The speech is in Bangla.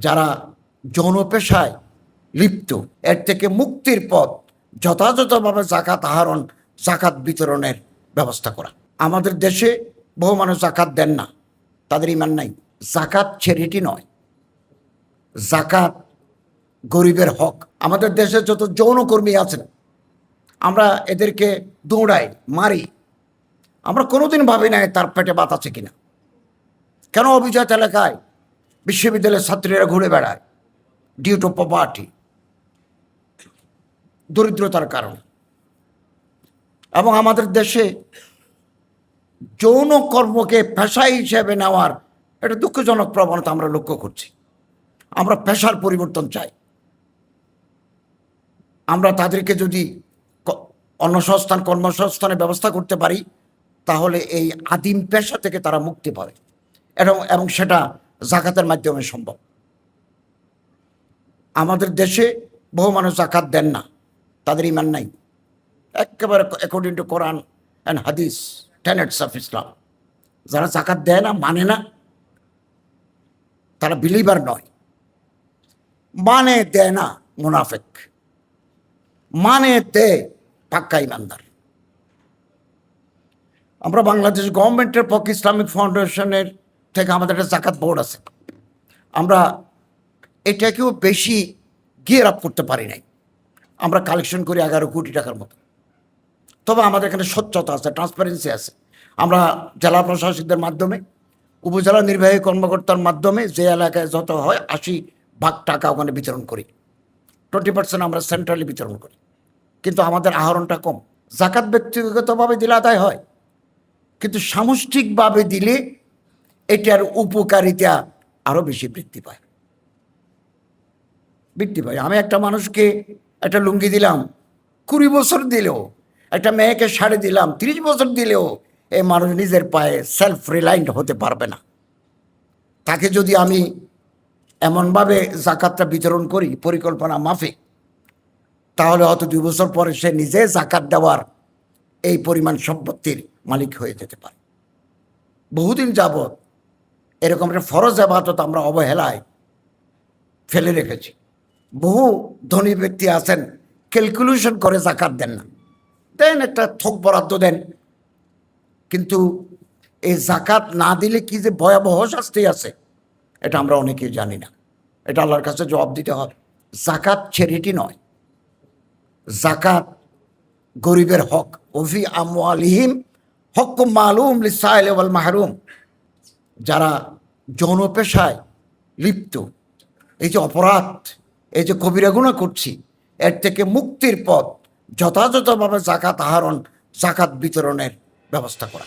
যারা যৌন পেশায় লিপ্ত, এর থেকে মুক্তির পথ যথাযথভাবে জাকাত আহরণ, জাকাত বিতরণের ব্যবস্থা করা। আমাদের দেশে বহু মানুষ জাকাত দেন না, তাদের ইমান নাই। জাকাত চ্যারিটি নয়, জাকাত গরিবের হক। আমাদের দেশে যত যৌনকর্মী আছেন, আমরা এদেরকে দৌড়াই, মারি, আমরা কোনোদিন ভাবি নাই তার পেটে ভাত আছে কিনা। কেন অভিজাত এলাকায় বিশ্ববিদ্যালয়ের ছাত্রীরা ঘুরে বেড়ায়? ডিউ টু পভার্টি, দরিদ্রতার কারণে। এবং আমাদের দেশে যৌন কর্মকে পেশা হিসেবে নেওয়ার একটা দুঃখজনক প্রবণতা আমরা লক্ষ্য করছি। আমরা পেশার পরিবর্তন চাই। আমরা তাদেরকে যদি অন্নসংস্থান, কর্মসংস্থানের ব্যবস্থা করতে পারি, তাহলে এই আদিম পেশা থেকে তারা মুক্তি পাবে, এবং সেটা জাকাতের মাধ্যমে সম্ভব। আমাদের দেশে বহু মানুষ জাকাত দেন না, তাদের ইমান নাই। একেবারে অ্যাকর্ডিং টু কোরআন অ্যান্ড হাদিস, টেনেটস অফ ইসলাম, যারা জাকাত দেয় না, মানে না, তারা বিলিভার নয়। মানে দেয় না মুনাফেক, মানে দেয় পাক্কা ইমানদার। আমরা বাংলাদেশ গভর্নমেন্টের পক্ষে ইসলামিক ফাউন্ডেশনের থেকে আমাদের একটা জাকাত বোর্ড আছে। আমরা এটাকেও বেশি গিয়ার আপ করতে পারি নাই। আমরা কালেকশন করি 11 কোটি টাকার মতো। তবে আমাদের এখানে স্বচ্ছতা আছে, ট্রান্সপারেন্সি আছে। আমরা জেলা প্রশাসকদের মাধ্যমে, উপজেলা নির্বাহী কর্মকর্তার মাধ্যমে যে এলাকায় যত হয় 80% টাকা ওখানে বিতরণ করি। 20% আমরা সেন্ট্রালি বিতরণ করি। কিন্তু আমাদের আহরণটা কম। জাকাত ব্যক্তিগতভাবে দিলে আদায় হয়, কিন্তু সামষ্টিকভাবে দিলে এটার উপকারিতা আরও বেশি বৃদ্ধি পায়। আমি একটা মানুষকে একটা লুঙ্গি দিলাম, 20 বছর দিলেও, একটা মেয়েকে শাড়ি দিলাম 30 বছর দিলেও, এই মানুষ নিজের পায়ে সেলফ রিলায়েন্ট হতে পারবে না। তাকে যদি আমি এমনভাবে জাকাতটা বিতরণ করি পরিকল্পনা মাফিক, তাহলে হয়তো 2 বছর পরে সে নিজে জাকাত দেওয়ার এই পরিমাণ সম্পত্তির মালিক হয়ে যেতে পারে। বহুদিন যাবৎ এরকম একটা ফরজ ইবাদত আমরা অবহেলায় ফেলে রেখেছি। বহু ধনী ব্যক্তি আছেন, ক্যালকুলেশন করে জাকাত দেন না, দেন একটা থোক বরাদ্দ দেন, কিন্তু এই জাকাত না দিলে কি যে ভয়াবহ শাস্তি আছে, এটা আমরা অনেকেই জানি না। এটা আল্লাহর কাছে জবাব দিতে হবে। জাকাত চ্যারিটি নয়, জাকাত গরিবের হক। ওফি আমওয়ালিহিম হক্কুম মালুম লিসাইল ওয়াল মাহরুম। যারা যৌন পেশায় লিপ্ত, এই যে অপরাধ, এই যে কবিরা গুনাহ করছি, এর থেকে মুক্তির পথ যথাযথভাবে জাকাত আহরণ, জাকাত বিতরণের ব্যবস্থা করা।